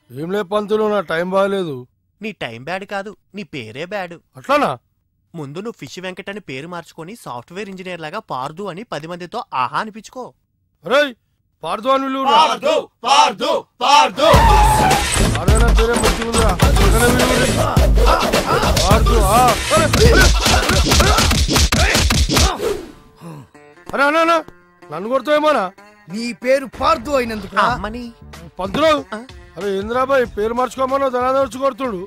ఏం లే పంతులు, నా టైం బాగాలేదు. నీ టైం బ్యాడ్ కాదు, నీ పేరే బ్యాడ్. అట్లానా? ముందు నువ్వు ఫిష్ వెంకట్ అని పేరు మార్చుకొని సాఫ్ట్వేర్ ఇంజనీర్ లాగా పార్దు అని 10 మందితో ఆహా అనిపించుకో. అరే పార్దు అని పేరే మంచిగా అరే అన్నా నన్ను కొడుతావేమోనా? నీ పేరు పార్దు అయినందుకు పంతులు. అరే ఇంద్రాబాయ్ పేరు మార్చుకోమన్నా ధనాదర్చి కొడుతుడు.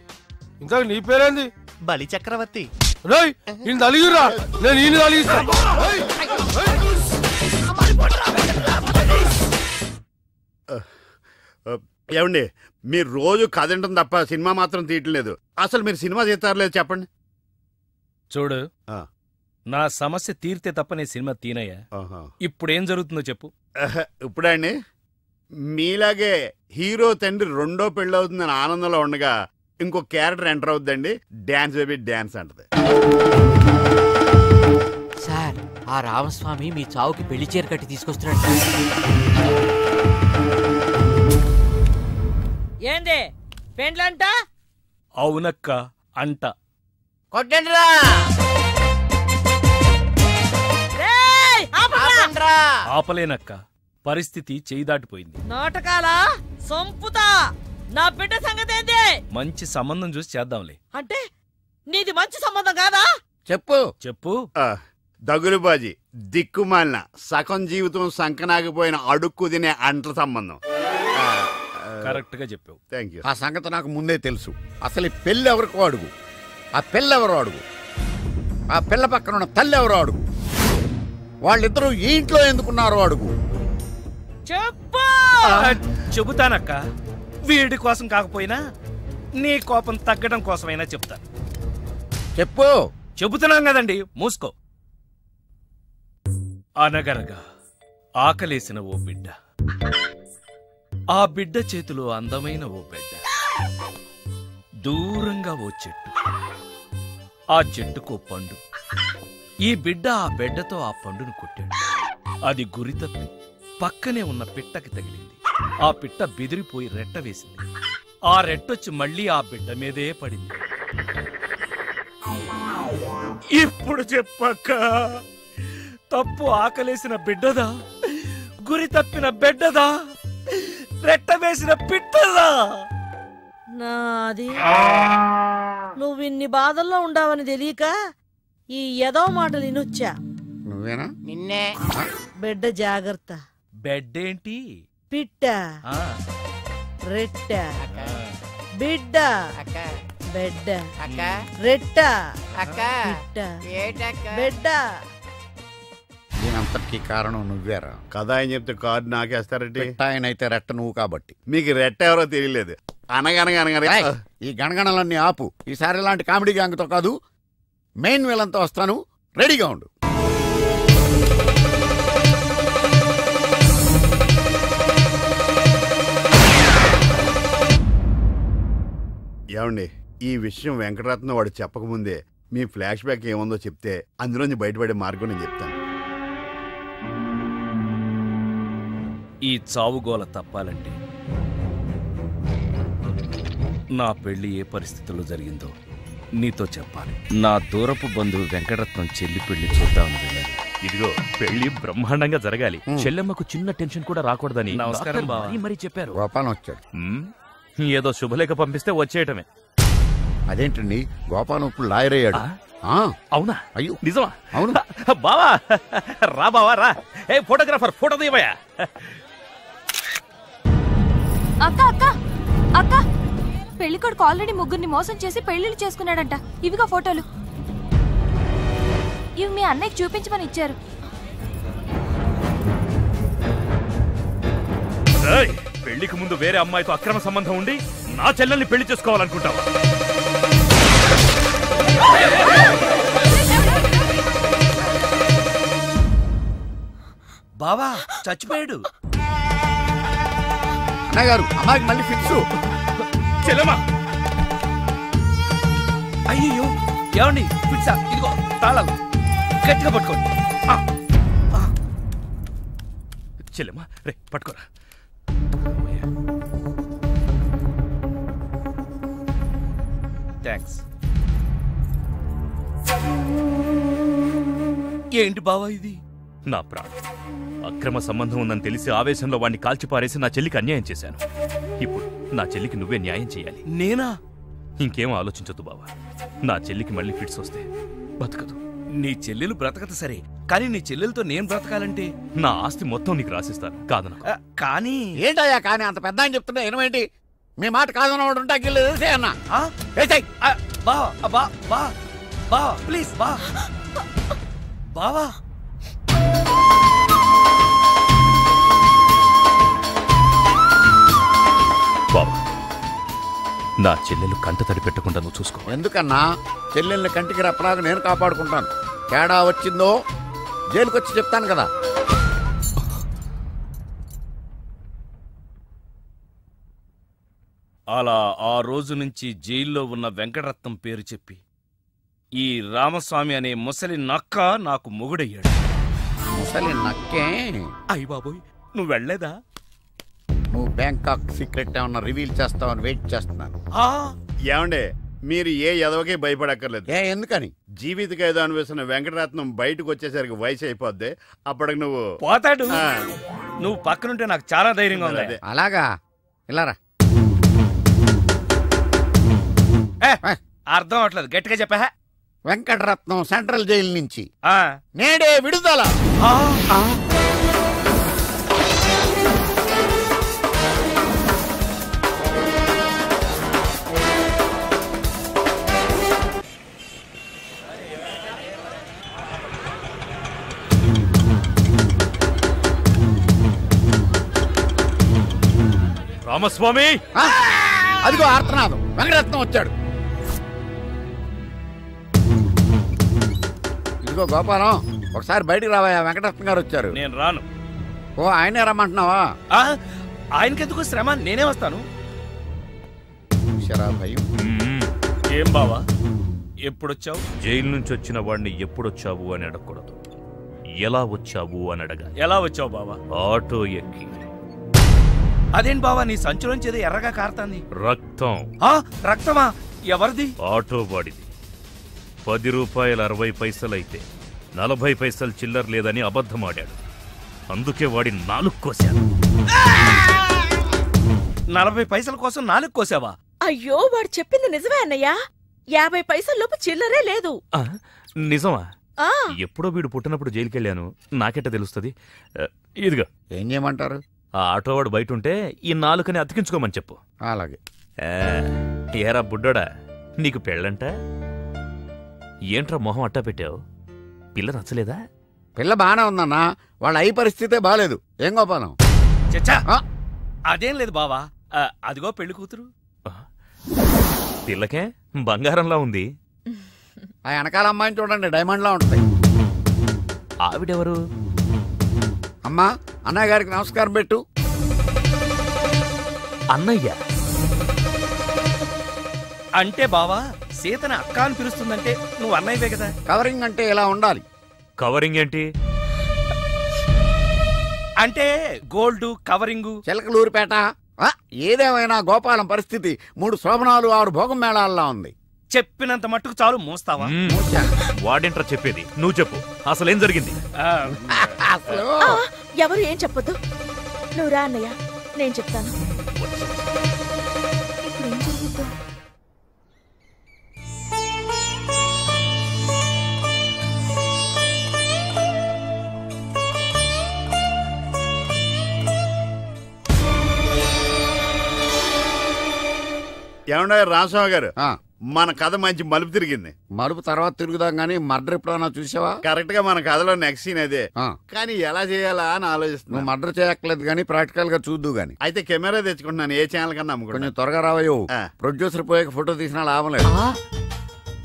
ఇంకా నీ పేరేంది? బలి చక్రవర్తి. రేయ్ ఈయన తలిగిరా, నేను ఈయన తలిగిస్తా. ఏమండి, మీరు రోజు కథ వింటాం తప్ప సినిమా మాత్రం తీయట్లేదు. అసలు మీరు సినిమా తీస్తారో లేదు చెప్పండి. చూడు, నా సమస్య తీరితే తప్ప నేను సినిమా తీనయ్యా. ఇప్పుడేం జరుగుతుందో చెప్పు. ఇప్పుడండి మీలాగే హీరో తండ్రి రెండో పెళ్ళవుతుందని ఆనందంలో ఉండగా ఇంకో క్యారెక్టర్ ఎంటర్ అవుతుందండి. డాన్స్ బేబీ డాన్స్ అంటది. సార్, ఆ రామస్వామి మీ చావుకి పెళ్లి చీర కట్టి తీసుకొస్తున్నాడు. ఏంది పెండ్లంట? అవునక్క అంట. కొట్టండిరా. ఆపలేనక్క, పరిస్థితి చేయి దాటిపోయింది. నాటకాలా సంపుతా. నా బిడ్డ సంగతి ఏంది? మంచి సంబంధం చూసి చేద్దాంలే. అంటే నీది మంచి సంబంధం కాదా? చెప్పు చెప్పు. దగులుబాజీ దిక్కుమాలిన సగం జీవితం సంకనాగిపోయిన అడుక్కు తినే అంట్ల సంబంధం. కరెక్ట్ గా చెప్పావు. Thank you. ఆ సంగతి నాకు ముందే తెలుసు. అసలు ఈ పెళ్ళి ఎవరికో అడుగు, ఆ పెళ్ళెవరో అడుగు, ఆ పిల్ల పక్కన ఉన్న తల్లి ఎవరో అడుగు, వాళ్ళిద్దరూ ఈ ఇంట్లో ఎందుకున్నారో అడుగు. చెప్పు. చెబుతానక్క. వీడి కోసం కాకపోయినా నీ కోపం తగ్గడం కోసమైనా చెప్తా. చెప్పు. చెబుతున్నాం కదండి, మూసుకో. అనగనగా ఆకలేసిన ఓ బిడ్డ, ఆ బిడ్డ చేతిలో అందమైన ఓ బిడ్డ, దూరంగా ఓ చెట్టు, ఆ చెట్టుకో పండు. ఈ బిడ్డ ఆ బిడ్డతో ఆ పండును కొట్టాడు. అది గురి తప్పి పక్కనే ఉన్న పిట్టకి తగిలింది. ఆ పిట్ట బెదిరిపోయి రెట్ట వేసింది. ఆ రెట్టొచ్చి మళ్ళీ ఆ బిడ్డ మీదే పడింది. ఇప్పుడు చెప్పక్క, తప్పు ఆకలేసిన బిడ్డదా, గురి తప్పిన బిడ్డదా, రెట్ట వేసిన పిట్టదా? నాది. నువ్వు ఇన్ని బాధల్లో ఉండావని తెలియక ఈ ఏదో మాటలు వినొచ్చా. నువ్వేనా? నిన్నే. బిడ్డ జాగ్రత్త. బెడ్ ఏంటి? పిట్ట, రెట్ట, బిడ్డ, బెడ్డ, రెట్ట, పిట్ట, బిడ్డ. దీనంతటికీ కారణం నువ్వేరా? కథ ఆయన చెప్తే కార్డు నాకేస్తారంటే. ఆయనైతే రెట్ట నువ్వు కాబట్టి. మీకు రెట్ట ఎవరో తెలియలేదు. అనగనగా ఈ గణగణలన్నీ ఆపు. ఈసారి ఇలాంటి కామెడీ గ్యాంగ్తో కాదు, మెయిన్ వీళ్ళంతా వస్తాను. రెడీగా ఉండు. ఏమండి, ఈ విషయం వెంకటరత్నం వాడు చెప్పకముందే మీ ఫ్లాష్ బ్యాక్ ఏముందో చెప్తే అందులోంచి బయటపడే మార్గం నేను చెప్తాను. ఈ చావుగోల తప్పాలంటే నా పెళ్లి ఏ పరిస్థితుల్లో జరిగిందో నీతో చెప్పాలి. నా దూరపు బంధువు వెంకటరత్నం చెల్లి పెళ్లి చూద్దామని వెళ్ళాను. ఇదిగో పెళ్లి బ్రహ్మాండంగా జరగాలి, చెల్లెమ్మకు చిన్న టెన్షన్ కూడా రాకూడదని నమస్కారం మరి చెప్పారు. గోపాలం వచ్చాడు. ఏదో శుభలేఖ పంపిస్తే వచ్చేయటమే. అదేంటండి, గోపాలం ఇప్పుడు లాయర్ అయ్యాడు. అవునా? అయ్యో నిజమా? అవును బావా. రా బావా రా. ఏ ఫోటోగ్రాఫర్, ఫోటో తీయవయ్యా. అక్క అక్క అక్క, పెళ్లికొడుకు ఆల్రెడీ ముగ్గురిని మోసం చేసి పెళ్లిళ్ళు చేసుకున్నాడంట. ఇవిగా ఫోటోలు. ఇవి మీ అన్నయ్యకి చూపించమని ఇచ్చారు. పెళ్లికి ముందు వేరే అమ్మాయితో అక్రమ సంబంధం ఉండి నా చెల్లెల్ని పెళ్లి చేసుకోవాలనుకుంటావా? బావా చచ్చిపోయాడు. అన్నగారు, అమ్మాయికి మళ్ళీ ఫిక్స్. చెల్లెమ్మా. అయ్యో ఏమండి, ఫిక్సా? ఇదిగో తాళాలు గట్టిగా పట్టుకోండి. చెల్లెమ్మా రే పట్టుకోరా. థ్యాంక్స్. ఏంటి బావా ఇది? నా ప్రాణం. అక్రమ సంబంధం ఉందని తెలిసి ఆవేశంలో వాడిని కాల్చిపారేసి నా చెల్లికి అన్యాయం చేశాను. ఇప్పుడు నా చెల్లికి నువ్వే న్యాయం చేయాలి. నేనా? ఇంకేం ఆలోచించొద్దు బావా. నా చెల్లికి మళ్ళీ ఫిట్స్ వస్తే బతకదు. నీ చెల్లెలు బ్రతకదు సరే, కానీ నీ చెల్లెలతో నేను బ్రతకాలంటే నా ఆస్తి మొత్తం నీకు రాసిస్తాను. కాదు కానీ ఏంటయ్యా కానీ అంత పెద్ద అని చెప్తున్నా ఏమేంటి? మీ మాట కాదన్నవాడు ఉంటా అన్న బావా ప్లీజ్ బావా. బావా, నా చెల్లెలు కంట తడి పెట్టకుండా నువ్వు చూసుకో. ఎందుకన్నా? చెల్లెల్ని కంటికి రెప్పలాగా నేను కాపాడుకుంటాను. తేడా వచ్చిందో జైలుకొచ్చి చెప్తాను కదా. అలా ఆ రోజు నుంచి జైల్లో ఉన్న వెంకటరత్నం పేరు చెప్పి ఈ రామస్వామి అనే ముసలి నక్క నాకు మొగుడయ్యాడు. ముసలి నక్కే? అయ్య బాబోయ్, నువ్వు వెళ్ళలేదా? నువ్వు బ్యాంకాక్ సీక్రెట్ ఏమన్నా రివీల్ చేస్తావని వెయిట్ చేస్తున్నాను. ఏమండే, మీరు ఏ ఎదవకే భయపడక్కర్లేదు. ఎందుకని? జీవిత ఖైదు అనిపిస్తున్న వెంకటరత్నం బయటకు వచ్చేసరికి వయసు అయిపోద్ది. అప్పటికి నువ్వు పోతాడు. నువ్వు పక్కనుంటే నాకు చాలా ధైర్యంగా ఉంది. అలాగా? ఇలారా. అర్థం అవట్లేదు, గట్టిగా చెప్పా. వెంకటరత్నం సెంట్రల్ జైలు నుంచి నేడే విడుదల. రామస్వామి, అదిగో ఆర్తనాదం. వెంకటరత్నం వచ్చాడు. ఇదిగో గోపాలం, ఒకసారి బయటికి రావా. వెంకటరత్నం గారు వచ్చారు. నేను రాను. ఓ, ఆయనే రమ్మంటున్నావా? ఆయనకెందుకు శ్రమ, నేనే వస్తాను. భయం. ఏం బావా, ఎప్పుడొచ్చావు? జైలు నుంచి వచ్చిన వాడిని ఎప్పుడొచ్చావు అని అడగకూడదు, ఎలా వచ్చావు అని అడగాలి. ఎలా వచ్చావు బావా? ఆటో ఎక్కి. అదేంటి బావా, నీ సంచులోంచి ఏదో ఎర్రగా కారుతాంది. రక్తం. రక్తమా? ఎవరిది? ఆటో వాడిది. 10 రూపాయలు 60 పైసలైతే 40 పైసలు చిల్లర లేదని అబద్ధమాడాడు. అందుకే వాడి 4 కోశాను. 40 పైసల కోసం 4 కోసావా? అయ్యో, వాడు చెప్పింది నిజమే అన్నయ్యా. 50 పైసల్లోపు చిల్లరే లేదు. నిజమా? ఎప్పుడో వీడు పుట్టినప్పుడు జైలుకెళ్ళాను, నాకెట్ట తెలుస్తుంది? ఇదిగా. ఏం చేయమంటారు? ఆ ఆటోవాడు బయట ఉంటే ఈ 4ని అతికించుకోమని చెప్పు. అలాగే. ఏరా బుడ్డోడా, నీకు పెళ్ళంట? ఏంట్రా మొహం అట్టా పెట్టావు? పిల్ల నచ్చలేదా? పిల్ల బానే ఉందన్నా, వాళ్ళ అయ్యి పరిస్థితే బాలేదు. ఏం గోపాలం? చచ్చా, అదేం లేదు బావా. అదిగో పెళ్లి కూతురు. పిల్లకే బంగారంలా ఉంది. ఆ వెనకాల అమ్మాయిని చూడండి, డైమండ్లా ఉంటుంది. ఆవిడెవరు? అమ్మా, అన్నయ్య గారికి నమస్కారం పెట్టు. అన్నయ్య అంటే బావా, సీతని అక్క అని పిలుస్తుందంటే నువ్వు అన్నయ్యవే కదా. కవరింగ్ అంటే ఇలా ఉండాలి. కవరింగ్ ఏంటి? అంటే గోల్డ్ కవరింగు. చిలకలూరిపేట. ఏదేమైనా గోపాలం పరిస్థితి 3 శోభనాలు 6 భోగం మేళాల్లా ఉంది. చెప్పినంత మట్టుకు చాలు, మోస్తావా? వాడేంట్రా చెప్పేది? నువ్వు చెప్పు, అసలేం జరిగింది? ఎవరు ఏం చెప్పొద్దు, నువ్వు రా అన్నయ్య, నేను చెప్తాను. ఇప్పుడు ఏం జరుగుతుందో. ఏమన్నా రామస్వామి గారు, మన కథ మంచి మలుపు తిరిగింది. మలుపు తర్వాత తిరుగుదాం గానీ మర్డర్ ఎప్పుడన్నా చూసావా? కరెక్ట్ గా మన కథలో నెక్స్ట్ సీన్ అదే. కానీ ఎలా చేయాలా అని ఆలోచిస్తున్నా. మర్డర్ చేయక్కర్లేదు గానీ ప్రాక్టికల్ గా చూద్దు గానీ. అయితే కెమెరా తెచ్చుకుంటున్నాను, ఏ ఛానల్ కన్నా అమ్ముకుంటా. కొంచెం త్వరగా రావయ్యో. ప్రొడ్యూసర్ పోయాక ఫోటో తీసినా లాభం లేదు.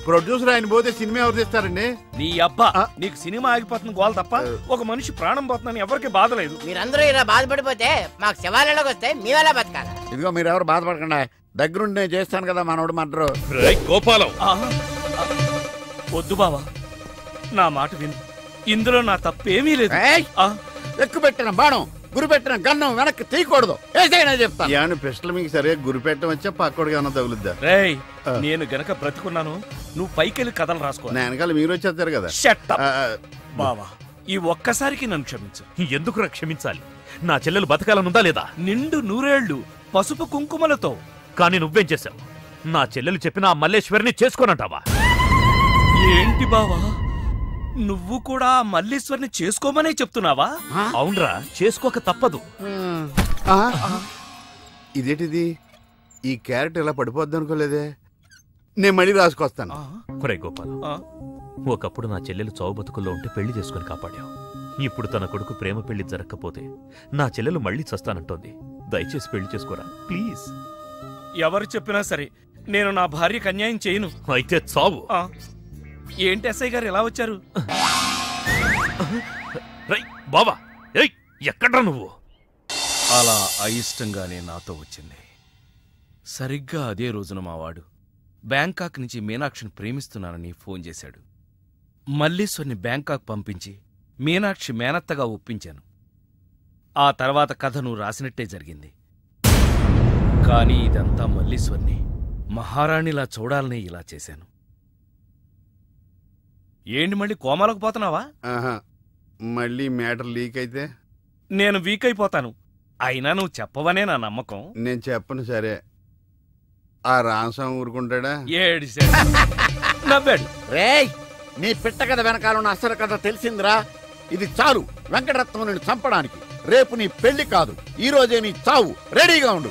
ప్రొడ్యూసర్ ఆయన పోతే సినిమా ఎవరు తీస్తారండి? నీ అబ్బా, నీకు సినిమా ఆగిపోతుంది గోల్ తప్ప ఒక మనిషి ప్రాణం పోతుందని ఎవరికి బాధ లేదు. మీరందరూ ఇలా బాధపడిపోతే మాకు శవాలలోకి వస్తే మీవెలా బతకాలి? ఇదిగో మీరెవరు బాధపడకుండా, దగ్గరుండి నేను చేస్తాను కదా మనోడు మర్డర్. గోపాలం, వద్దు బావా, నా మాట విను. ఇందులో నా తప్పేమీ లేదు. ఎక్కుపెట్టిన బాణం గురిపెట్టిన గన్నం వెనక్కి తీయకూడదు. ఏదైనా చెప్తాను. ఏమన్నా పిస్టల్ మీకు సరిగా గురిపెట్టడం వచ్చా పక్కోడికి ఏమన్నా తగులుద్దా? రేయ్ నేను గనక బ్రతుకున్నాను నువ్వు పైకెళ్ళి కథలు రాసుకో. నా వెనకాల మీరు వచ్చేస్తారు కదా. బావా ఈ ఒక్కసారికి నన్ను క్షమించు. ఎందుకు క్షమించాలి? నా చెల్లెలు బతకాలనుందా లేదా? నిండు 100 ఏళ్లు పసుపు కుంకుమలతో. కానీ నువ్వేం చేశావు? నా చెల్లెలు చెప్పిన ఆ మల్లేశ్వరిని చేసుకోనంటావా? ఏంటి బావా నువ్వు కూడా మల్లేశ్వరిని చేసుకోమనే చెప్తున్నావా? అవునరా, చేసుకోక తప్పదు. ఇదేంటిది? ఈ క్యారెట్ ఇలా పడిపోద్ది అనుకోలేదే. నేను మళ్ళీ రాసుకొస్తాను. ఒరే గోపాల్, ఒకప్పుడు నా చెల్లెలు చావు బతుకుల్లో ఉంటే పెళ్లి చేసుకుని కాపాడావు. ఇప్పుడు తన కొడుకు ప్రేమ పెళ్లి జరగకపోతే నా చెల్లెలు మళ్ళీ చస్తానంటోంది. దయచేసి పెళ్లి చేసుకోరా ప్లీజ్. ఎవరు చెప్పినా సరే నేను నా భార్యకు అన్యాయం చేయను. అయితే చావు. ఏంటి ఎస్ఐ గారు ఎలా వచ్చారు? బావా ఎక్కడ్రా నువ్వు? అలా అయిష్టంగానే నాతో వచ్చింది. సరిగ్గా అదే రోజున మావాడు బ్యాంకాక్ నుంచి మీనాక్షిని ప్రేమిస్తున్నానని ఫోన్ చేశాడు. మల్లీశ్వర్ని బ్యాంకాక్ పంపించి మీనాక్షి మేనత్తగా ఒప్పించాను. ఆ తర్వాత కథ నువ్వు రాసినట్టే జరిగింది. కానీ ఇదంతా మల్లీశ్వర్ని మహారాణిలా చూడాలని ఇలా చేశాను. ఏంటి మళ్ళీ కోమాలకు పోతున్నావా? మళ్ళీ మ్యాటర్ లీక్ అయితే నేను వీక్ అయిపోతాను. అయినా నువ్వు చెప్పవనే నా నమ్మకం. నేను చెప్పను. సరే, ఆ రామస్వామి ఊరుకుంటాడా? నవ్వాడు. రేయ్ నీ పిట్ట కథ వెనకాల అసలు కథ తెలిసిందిరా. ఇది చాలు వెంకటరత్నం నిన్ను చంపడానికి. రేపు నీ పెళ్లి కాదు, ఈ రోజే నీ చావు. రెడీగా ఉండు.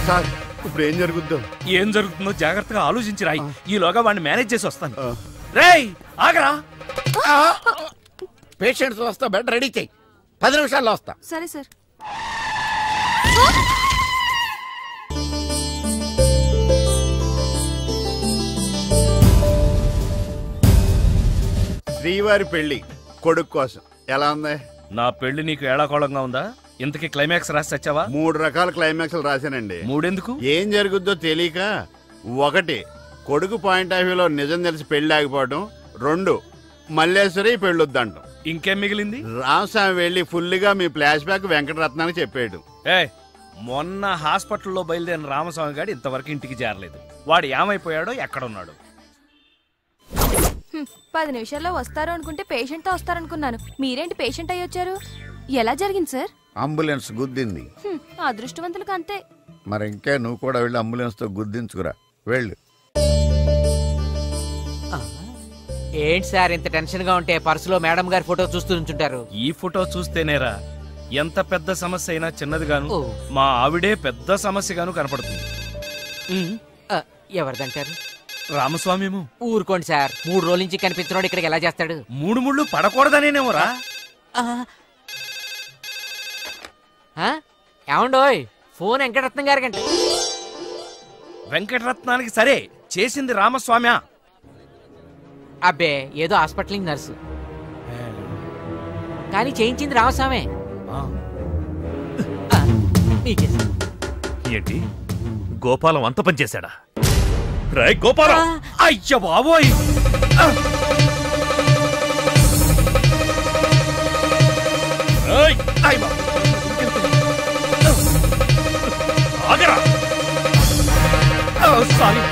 సార్ ఇప్పుడు ఏం జరుగుద్దో? ఏం జరుగుతుందో జాగ్రత్తగా ఆలోచించి రాయి. ఈలోగా వాడిని మేనేజ్ చేసి వస్తాను. రేయ్ ఆగరా. పేషెంట్స్ వస్తా, బెడ్ రెడీ చెయ్యి. 10 నిమిషాల్లో వస్తా. సరే సార్. శ్రీవారి పెళ్లి కొడుకు కోసం ఎలా ఉంది? నా పెళ్లి నీకు ఏడాకోళంగా ఉందా? ఇంతకీ క్లైమాక్స్ రాసి వచ్చావా? 3 రకాల క్లైమాక్స్లు రాశానండి. 3 ఎందుకు? ఏం జరుగుద్దో తెలియక. 1, కొడుకు పాయింట్ ఆఫ్ వ్యూలో నిజం తెలిసి పెళ్లి ఆగిపోవడం. 2, మల్లేశ్వరి పెళ్ళొద్దంటాం. ఇంకేం మిగిలింది? రామస్వామి వెళ్ళి ఫుల్గా మీ ఫ్లాష్ బ్యాక్ వెంకటరత్నానికి చెప్పాడు. మొన్న హాస్పిటల్లో బయలుదేరిన రామస్వామి గారు ఇంతవరకు ఇంటికి చేరలేదు. వాడు ఏమైపోయాడో ఎక్కడున్నాడు? 10 నిమిషాల్లో వస్తారు అనుకుంటే పేషెంట్తో వస్తారనుకున్నాను. మీరేంటి పేషెంట్ అయ్యి వచ్చారు? ఎలా జరిగింది సార్? అంబులెన్స్ గుద్దింది. అదృష్టవంతులకు అంతే. మరి ఇంకా నువ్వు కూడా వెళ్ళి అంబులెన్స్ తో గుద్దించుకురా. వెళ్ళు. ఏంటి సార్ ఇంత టెన్షన్ గా ఉంటే పర్సులో మేడం గారి ఫోటో చూస్తూ ఉంచుంటారు? ఈ ఫోటో చూస్తేనేరా ఎంత పెద్ద సమస్య అయినా చిన్నదిగాను, మా ఆవిడే పెద్ద సమస్యగాను కనపడుతుంది. ఎవరిదంటారు? రామస్వామిమో. ఊరుకోండి సార్, 3 రోజుల నుంచి కనిపించినోడు ఇక్కడికి ఎలా చేస్తాడు? 3 ముళ్ళు పడకూడదనేనేమోరా. ఏమండోయ్, ఫోన్ వెంకటరత్నం గారికంటే. వెంకటరత్నానికి సరే, చేసింది రామస్వామి. అబ్బే ఏదో హాస్పిటల్ నర్సు, కానీ చేయించింది రామస్వామి. ఏంటి గోపాలం అంత పని చేశాడా? రాయ్ గోపాలం! అయ్య బాబోయ్! సారీ.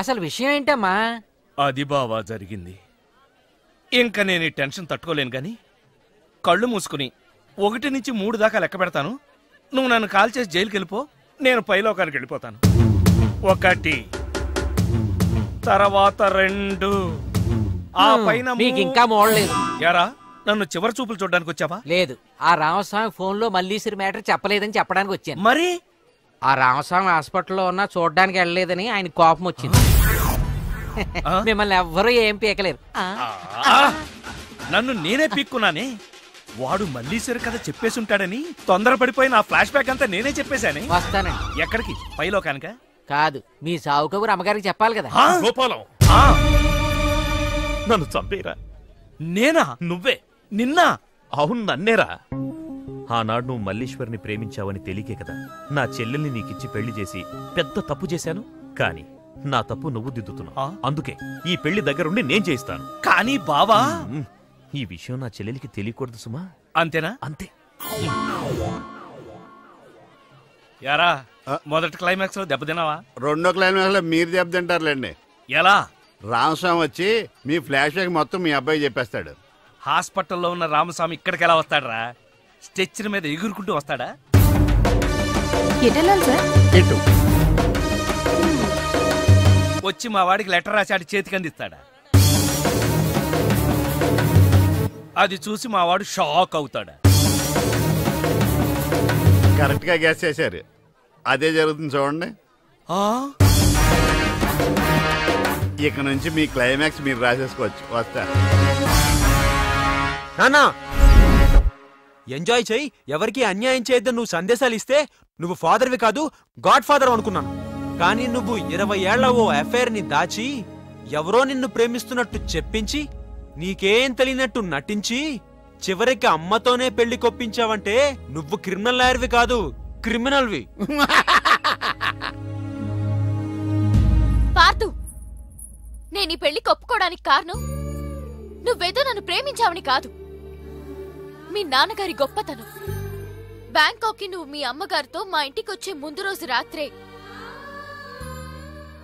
అసలు విషయం ఏంటమ్మా? అది బావా జరిగింది. ఇంకా నేను ఈ టెన్షన్ తట్టుకోలేను గాని కళ్ళు మూసుకుని 1 నుంచి 3 దాకా లెక్క పెడతాను. నువ్వు నన్ను కాల్ చేసి జైలుకి వెళ్ళిపో, నేను పైలోకానికి వెళ్ళిపోతాను. 1, తర్వాత 2, ఆ పైన మీకు ఇంకా మోడలేదు. యారా నన్ను చివరి చూపులు చూడడానికి వచ్చావా? లేదు, ఆ రామస్వామి ఫోన్ లో మల్లీశ్వరి మ్యాటర్ చెప్పలేదని చెప్పడానికి వచ్చాను. మరి ఆ రామస్వామి హాస్పిటల్లో ఉన్నా చూడడానికి వెళ్ళలేదని ఆయన కోపం వచ్చింది. మిమ్మల్ని ఎవ్వరూ ఏం పీకలేరు. నన్ను నేనే పీక్కున్నానే. వాడు మల్లీశ్వరి కథ చెప్పేసి ఉంటాడని తొందరపడిపోయి నా ఫ్లాష్ బ్యాక్ అంతా నేనే చెప్పేశానే. వస్తానండి. ఎక్కడికి? పైలోకానిక? కాదు, మీ సావు కబురు అమ్మగారికి చెప్పాలి కదా. గోపాలం, నన్ను చంపేరా. నేనా? నువ్వే. నిన్నా? అవును, నన్నేరా. ఆనాడు నువ్వు మల్లీశ్వరిని ప్రేమించావని తెలియకే కదా నా చెల్లెల్ని నీకిచ్చి పెళ్లి చేసి పెద్ద తప్పు చేశాను. కాని నా తప్పు నువ్వు దిద్దుతున్నావు. అందుకే ఈ పెళ్లి దగ్గరుండి నేను చేయిస్తాను. కానీ బావా, ఈ విషయం నా చెల్లెలికి తెలియకూడదు సుమా. అంతేనా? అంతే. యారా, మొదటి క్లైమాక్స్ లో దెబ్బతిన్నావా? రెండో క్లైమాక్స్ లో మీరు దెబ్బతింటారులేండి. ఎలా? రామస్వామి వచ్చి మీ ఫ్లాష్ బ్యాక్ మొత్తం మీ అబ్బాయి చెప్పేస్తాడు. హాస్పిటల్లో ఉన్న రామస్వామి ఇక్కడికి ఎలా వస్తాడరా? స్ట్రెచ్చర్ మీద ఎగురుకుంటూ వస్తాడా? వచ్చి మా వాడికి లెటర్ రాసి చేతికి అందిస్తాడా? అది చూసి మా వాడు షాక్ అవుతాడా? కరెక్ట్ గా గ్యాస్ చేశారు. అదే జరుగుతుంది చూడండి. ఇక నుంచి మీ క్లైమాక్స్ మీరు రాసేసుకోవచ్చు. వస్తా. నానా ఎంజాయ్ చెయ్యి, ఎవరికి అన్యాయం చేయొద్దని నువ్వు సందేశాలు ఇస్తే నువ్వు ఫాదర్వి కాదు గాడ్ ఫాదర్ అనుకున్నాను. కానీ నువ్వు 20 ఏళ్ల ఓ అఫైర్ ని దాచి ఎవరో నిన్ను ప్రేమిస్తున్నట్టు చెప్పించి నీకేం తెలియనట్టు నటించి చివరికి అమ్మతోనే పెళ్లి కొప్పించావంటే నువ్వు క్రిమినల్ లాయర్వి కాదు, క్రిమినల్వి. పార్థు, నేను ఈ పెళ్లి ఒప్పుకోవడానికి కారణం నువ్వేదో నన్ను ప్రేమించావని కాదు, మీ నాన్నగారి గొప్పతనం. బ్యాంకాక్ కి నువ్వు మీ అమ్మగారితో మా ఇంటికి వచ్చే ముందు రోజు రాత్రే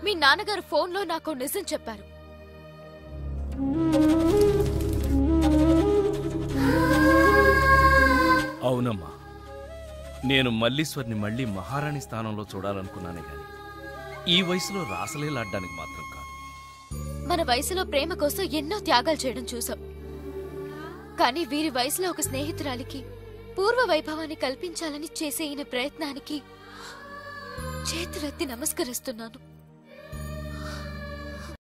మీ నాన్నగారు ఫోన్లో నాకు నిజం చెప్పారు. అవునమ్మా, నేను మల్లీశ్వర్ని మళ్ళీ మహారాణి స్థానంలో చూడాలనుకున్నానే గాని ఈ వయసులో రాసలీలాడ్డానికి మాత్రం కాదు. మన వయసులో ప్రేమ కోసం ఎన్నో త్యాగాలు చేయడం చూసాం. కానీ వీరి వయసులో ఒక స్నేహితురాలికి పూర్వ వైభవాన్ని కల్పించాలని చేసే ఈయన ప్రయత్నానికి చేతులెత్తి నమస్కరిస్తున్నాను.